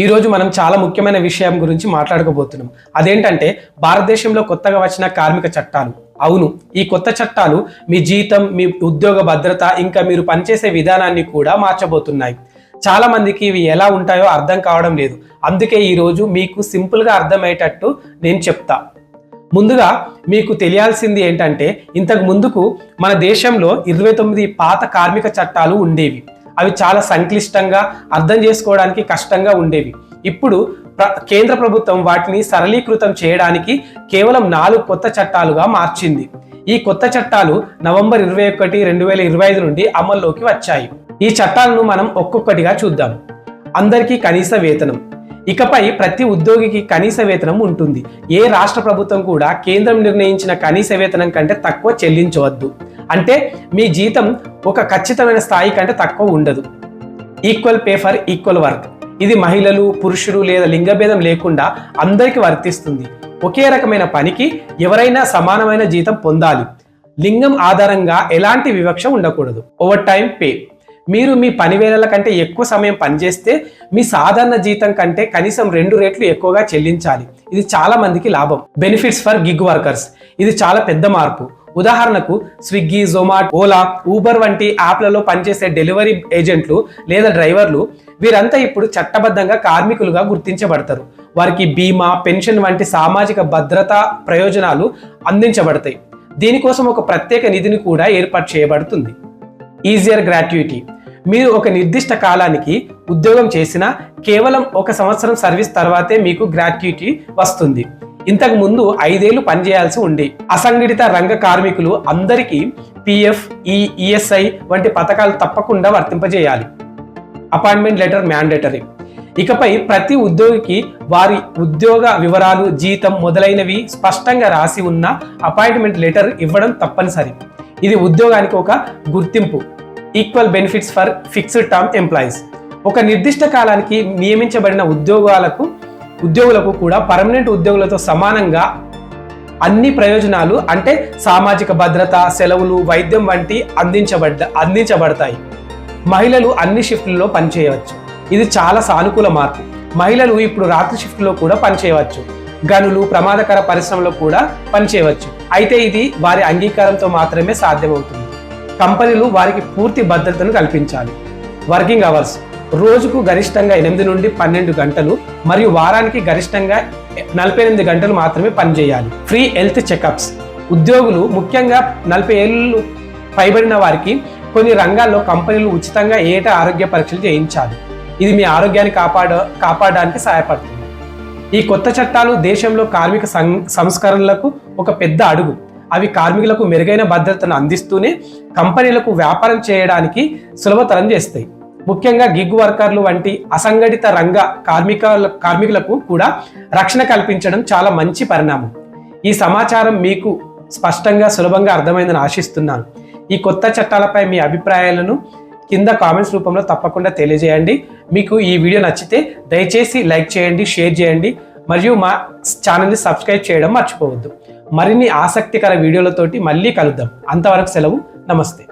ఈ రోజు మనం చాలా ముఖ్యమైన విషయం గురించి మాట్లాడుకోబోతున్నాం. అదేంటంటే భారతదేశంలో కొత్తగా వచ్చిన కార్మిక చట్టాలు. అవును, ఈ కొత్త చట్టాలు మీ జీతం, మీ ఉద్యోగ భద్రత, ఇంకా మీరు పనిచేసే విధానాన్ని కూడా మార్చబోతున్నాయి. చాలా మందికి ఇవి ఎలా ఉంటాయో అర్థం కావడం లేదు. అందుకే ఈరోజు మీకు సింపుల్గా అర్థమయ్యేటట్టు నేను చెప్తా. ముందుగా మీకు తెలియాల్సింది ఏంటంటే, ఇంతకు ముందుకు మన దేశంలో 29 పాత కార్మిక చట్టాలు ఉండేవి. అవి చాలా సంక్లిష్టంగా, అర్థం చేసుకోవడానికి కష్టంగా ఉండేవి. ఇప్పుడు కేంద్ర ప్రభుత్వం వాటిని సరళీకృతం చేయడానికి కేవలం 4 కొత్త చట్టాలుగా మార్చింది. ఈ కొత్త చట్టాలు నవంబర్ 21, 2025 నుండి అమల్లోకి వచ్చాయి. ఈ చట్టాలను మనం ఒక్కొక్కటిగా చూద్దాం. అందరికీ కనీస వేతనం. ఇకపై ప్రతి ఉద్యోగికి కనీస వేతనం ఉంటుంది. ఏ రాష్ట్ర ప్రభుత్వం కూడా కేంద్రం నిర్ణయించిన కనీస వేతనం కంటే తక్కువ చెల్లించవద్దు. అంటే మీ జీతం ఒక ఖచ్చితమైన స్థాయి కంటే తక్కువ ఉండదు. Equal pay for equal work. ఇది మహిళలు, పురుషులు లేదా లింగభేదం లేకుండా అందరికీ వర్తిస్తుంది. ఒకే రకమైన పనికి ఎవరైనా సమానమైన జీతం పొందాలి. లింగం ఆధారంగా ఎలాంటి వివక్ష ఉండకూడదు. Over time pay. మీరు మీ పని వేళల కంటే ఎక్కువ సమయం పనిచేస్తే మీ సాధారణ జీతం కంటే కనీసం 2 రెట్లు ఎక్కువగా చెల్లించాలి. ఇది చాలా మందికి లాభం. Benefits for gig workers. ఇది చాలా పెద్ద మార్పు. ఉదాహరణకు స్విగ్గీ, జొమాటో, ఓలా, ఊబర్ వంటి యాప్లలో పనిచేసే డెలివరీ ఏజెంట్లు లేదా డ్రైవర్లు, వీరంతా ఇప్పుడు చట్టబద్ధంగా కార్మికులుగా గుర్తించబడతారు. వారికి బీమా, పెన్షన్ వంటి సామాజిక భద్రతా ప్రయోజనాలు అందించబడతాయి. దీనికోసం ఒక ప్రత్యేక నిధిని కూడా ఏర్పాటు చేయబడుతుంది. Easier gratuity. మీరు ఒక నిర్దిష్ట కాలానికి ఉద్యోగం చేసినా కేవలం 1 సంవత్సరం సర్వీస్ తర్వాతే మీకు గ్రాట్యుటీ వస్తుంది. ఇంతకు ముందు 5 ఏళ్లు పనిచేయాల్సి ఉండి. అసంఘటిత రంగ కార్మికులు అందరికీ పిఎఫ్, ఈఎస్ఐ వంటి పథకాలు తప్పకుండా వర్తింపజేయాలి. Appointment letter mandatory. ఇకపై ప్రతి ఉద్యోగికి వారి ఉద్యోగ వివరాలు, జీతం మొదలైనవి స్పష్టంగా రాసి ఉన్న అపాయింట్మెంట్ లెటర్ ఇవ్వడం తప్పనిసరి. ఇది ఉద్యోగానికి ఒక గుర్తింపు. Equal benefits for fixed term employees. ఒక నిర్దిష్ట కాలానికి నియమించబడిన ఉద్యోగులకు కూడా పర్మనెంట్ ఉద్యోగులతో సమానంగా అన్ని ప్రయోజనాలు, అంటే సామాజిక భద్రత, సెలవులు, వైద్యం వంటి అందించబడతాయి. మహిళలు అన్ని షిఫ్ట్లలో పనిచేయవచ్చు. ఇది చాలా సానుకూల మార్పు. మహిళలు ఇప్పుడు రాత్రి షిఫ్ట్లో కూడా పనిచేయవచ్చు. గనులు, ప్రమాదకర పరిశ్రమలో కూడా పనిచేయవచ్చు. అయితే ఇది వారి అంగీకారంతో మాత్రమే సాధ్యమవుతుంది. కంపెనీలు వారికి పూర్తి భద్రతను కల్పించాలి. Working hours. రోజుకు గరిష్టంగా 8 నుండి 12 గంటలు మరియు వారానికి గరిష్టంగా 48 గంటలు మాత్రమే పనిచేయాలి. Free health checkups. ఉద్యోగులు, ముఖ్యంగా 40 ఏళ్ళు పైబడిన వారికి కొన్ని రంగాల్లో కంపెనీలు ఉచితంగా ఏటా ఆరోగ్య పరీక్షలు చేయించాలి. ఇది మీ ఆరోగ్యాన్ని కాపాడడానికి సహాయపడుతుంది. ఈ కొత్త చట్టాలు దేశంలో కార్మిక సంస్కరణలకు ఒక పెద్ద అడుగు. అవి కార్మికులకు మెరుగైన భద్రతను అందిస్తూనే కంపెనీలకు వ్యాపారం చేయడానికి సులభతరం చేస్తాయి. ముఖ్యంగా గిగ్ వర్కర్లు వంటి అసంఘటిత రంగ కార్మికులకు కూడా రక్షణ కల్పించడం చాలా మంచి పరిణామం. ఈ సమాచారం మీకు స్పష్టంగా, సులభంగా అర్థమైందని ఆశిస్తున్నాను. ఈ కొత్త చట్టాలపై మీ అభిప్రాయాలను కింద కామెంట్స్ రూపంలో తప్పకుండా తెలియజేయండి. మీకు ఈ వీడియో నచ్చితే దయచేసి లైక్ చేయండి, షేర్ చేయండి మరియు మా ఛానల్ని సబ్స్క్రైబ్ చేయడం మర్చిపోవద్దు. మరిన్ని ఆసక్తికర వీడియోలతోటి మళ్ళీ కలుద్దాం. అంతవరకు సెలవు. నమస్తే.